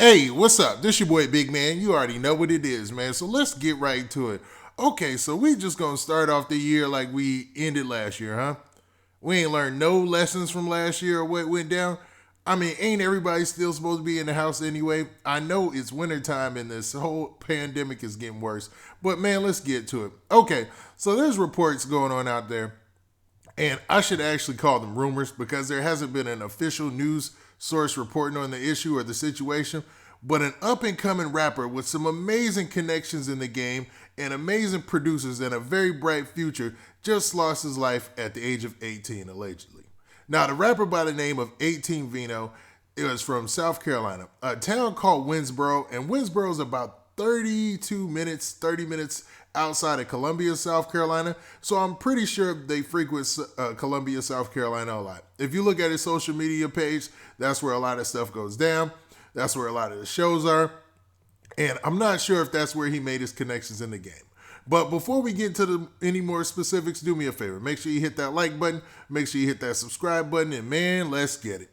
Hey, what's up? This your boy Big Man. You already know what it is, man. So let's get right to it. Okay, so we just gonna start off the year like we ended last year, huh? We ain't learned no lessons from last year or what went down. I mean, ain't everybody still supposed to be in the house anyway? I know it's wintertime and this whole pandemic is getting worse, but man, let's get to it. Okay, so there's reports going on out there, and I should actually call them rumors because there hasn't been an official news source reporting on the issue or the situation. But an up and coming rapper with some amazing connections in the game and amazing producers and a very bright future just lost his life at the age of 18, allegedly. Now, the rapper by the name of 18 Veno is from South Carolina, a town called Winsboro, and Winsboro is about 32 minutes, 30 minutes outside of Columbia, South Carolina. So I'm pretty sure they frequent Columbia, South Carolina a lot. If you look at his social media page, that's where a lot of stuff goes down. That's where a lot of the shows are. And I'm not sure if that's where he made his connections in the game. But before we get to any more specifics, do me a favor. Make sure you hit that like button. Make sure you hit that subscribe button. And man, let's get it.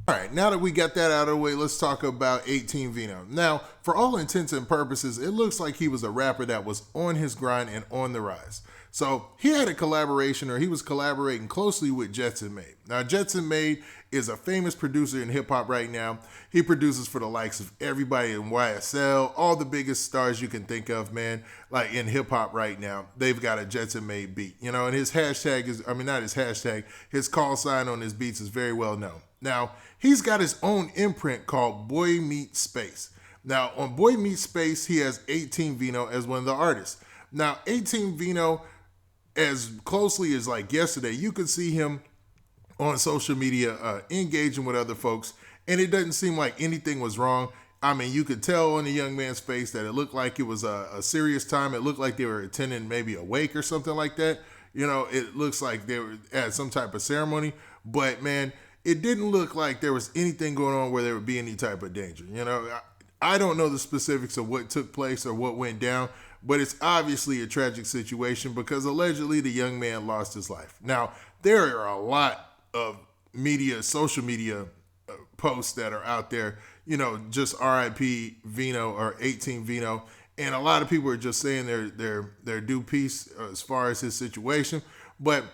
All right, now that we got that out of the way, let's talk about 18 Veno. Now, for all intents and purposes, it looks like he was a rapper that was on his grind and on the rise. So he had a collaboration, or he was collaborating closely with Jetsonmade. Now, Jetsonmade is a famous producer in hip hop right now. He produces for the likes of everybody in YSL, all the biggest stars you can think of, man, like in hip hop right now. They've got a Jetsonmade beat, and his hashtag is, not his hashtag, his call sign on his beats is very well known. Now, he's got his own imprint called Boy Meets Space. Now, on Boy Meets Space, he has 18 Veno as one of the artists. Now, 18 Veno, as closely as like yesterday, you could see him on social media engaging with other folks, and it doesn't seem like anything was wrong. I mean, you could tell on the young man's face that it looked like it was a serious time. It looked like they were attending maybe a wake or something like that. It looks like they were at some type of ceremony, but man, it didn't look like there was anything going on where there would be any type of danger. I don't know the specifics of what took place or what went down, but it's obviously a tragic situation because allegedly the young man lost his life. Now, there are a lot of social media posts that are out there, just RIP Veno or 18 Veno. And a lot of people are just saying their due piece as far as his situation. But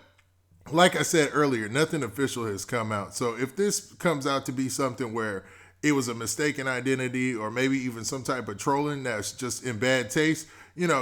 like I said earlier, nothing official has come out. So if this comes out to be something where it was a mistaken identity or maybe even some type of trolling that's just in bad taste,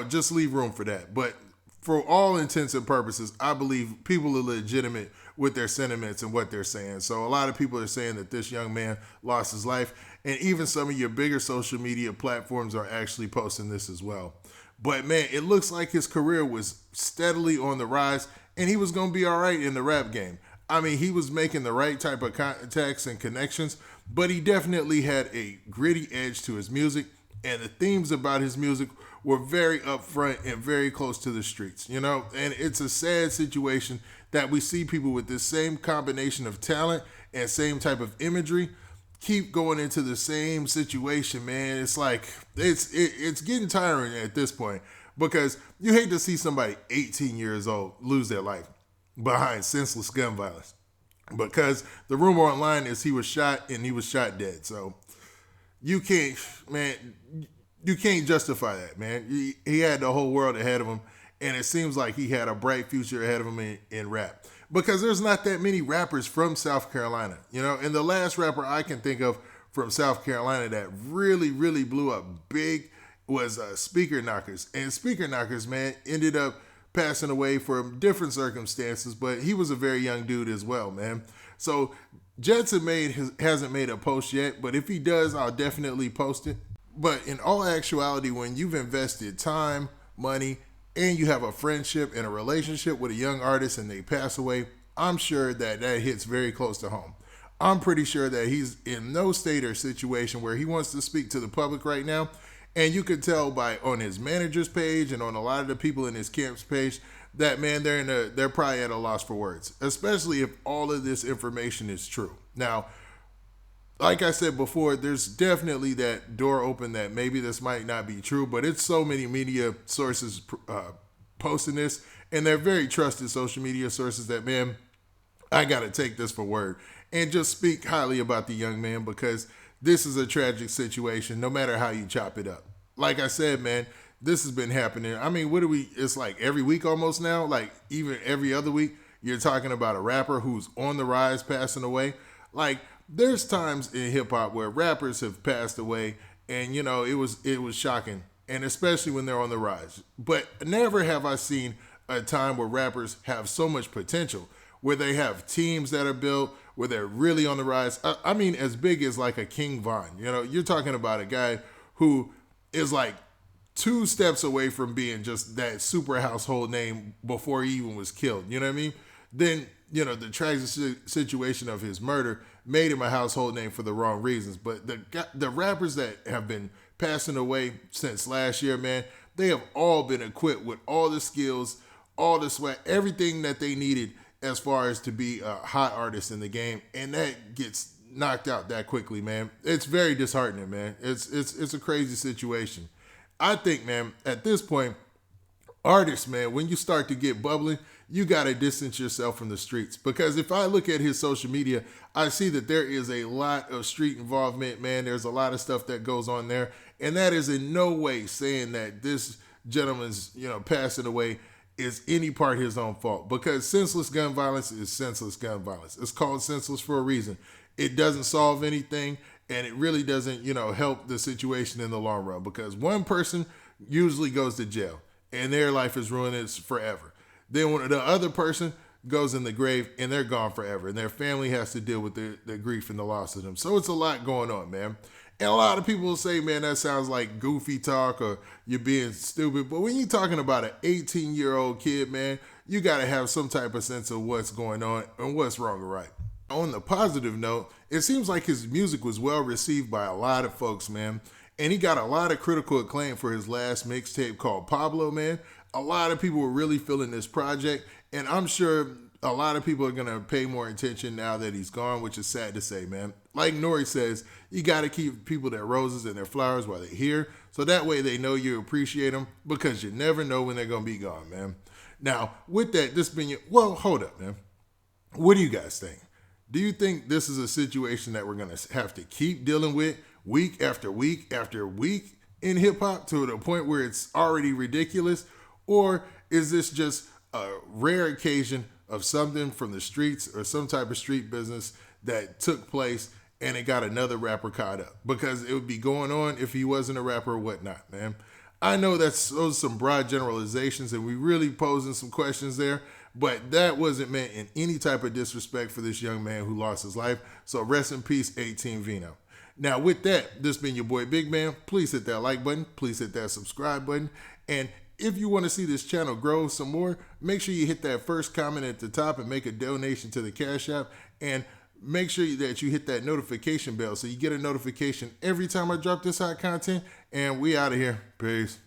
just leave room for that. But for all intents and purposes, I believe people are legitimate with their sentiments and what they're saying. So a lot of people are saying that this young man lost his life. And even some of your bigger social media platforms are actually posting this as well. But man, it looks like his career was steadily on the rise and he was going to be all right in the rap game. I mean, he was making the right type of contacts and connections, but he definitely had a gritty edge to his music, and the themes about his music were very upfront and very close to the streets, and it's a sad situation that we see people with this same combination of talent and same type of imagery keep going into the same situation, man. It's like it's getting tiring at this point because you hate to see somebody 18 years old lose their life behind senseless gun violence. Because the rumor online is he was shot and he was shot dead. So you can't, man, you can't justify that, man. He had the whole world ahead of him, and it seems like he had a bright future ahead of him in rap. Because there's not that many rappers from South Carolina, and the last rapper I can think of from South Carolina that really, really blew up big was Speaker Knockers. And Speaker Knockers, man, ended up passing away for different circumstances, but he was a very young dude as well, man. So Jetsonmade hasn't made a post yet, but if he does, I'll definitely post it. But in all actuality, when you've invested time, money, and you have a friendship and a relationship with a young artist and they pass away, I'm sure that hits very close to home. I'm pretty sure that he's in no state or situation where he wants to speak to the public right now. And you could tell by on his manager's page and on a lot of the people in his camp's page that, man, they're probably at a loss for words, especially if all of this information is true. Now, like I said before, there's definitely that door open that maybe this might not be true, but it's so many media sources posting this, and they're very trusted social media sources that, man, I got to take this for word and just speak highly about the young man because this is a tragic situation, no matter how you chop it up. Like I said, man, this has been happening. I mean, what do we? It's like every week almost now. Like even every other week, you're talking about a rapper who's on the rise, passing away. Like there's times in hip hop where rappers have passed away, and it was shocking, and especially when they're on the rise. But never have I seen a time where rappers have so much potential, where they have teams that are built, where they're really on the rise. I mean, as big as like a King Von. You're talking about a guy who is like two steps away from being just that super household name before he even was killed. You know what I mean? Then, the tragic situation of his murder made him a household name for the wrong reasons. But the rappers that have been passing away since last year, man, they have all been equipped with all the skills, all the sweat, everything that they needed as far as to be a hot artist in the game. And that gets knocked out that quickly, man. It's very disheartening, man. It's a crazy situation. I think, man, at this point, artists, man, when you start to get bubbling, you got to distance yourself from the streets. Because if I look at his social media, I see that there is a lot of street involvement, man. There's a lot of stuff that goes on there. And that is in no way saying that this gentleman's, passing away is any part his own fault. Because senseless gun violence is senseless gun violence. It's called senseless for a reason. It doesn't solve anything, and it really doesn't, help the situation in the long run. Because one person usually goes to jail, and their life is ruined. It's forever. Then when the other person goes in the grave, and they're gone forever, and their family has to deal with the grief and the loss of them. So it's a lot going on, man. And a lot of people will say, man, that sounds like goofy talk or you're being stupid. But when you're talking about an 18-year-old kid, man, you got to have some type of sense of what's going on and what's wrong or right. On the positive note, it seems like his music was well received by a lot of folks, man. And he got a lot of critical acclaim for his last mixtape called Pablo, man. A lot of people were really feeling this project. And I'm sure a lot of people are going to pay more attention now that he's gone, which is sad to say, man. Like Nori says, you got to keep people their roses and their flowers while they're here. So that way they know you appreciate them, because you never know when they're going to be gone, man. Now, with that, hold up, man. What do you guys think? Do you think this is a situation that we're going to have to keep dealing with week after week after week in hip hop to the point where it's already ridiculous? Or is this just a rare occasion of something from the streets or some type of street business that took place and it got another rapper caught up? Because it would be going on if he wasn't a rapper or whatnot, man. I know those are some broad generalizations and we really posing some questions there, but that wasn't meant in any type of disrespect for this young man who lost his life. So rest in peace, 18 Veno. Now with that, this been your boy Big Man. Please hit that like button. Please hit that subscribe button. And if you want to see this channel grow some more, make sure you hit that first comment at the top and make a donation to the Cash App. And make sure that you hit that notification bell so you get a notification every time I drop this hot content. And we out of here. Peace.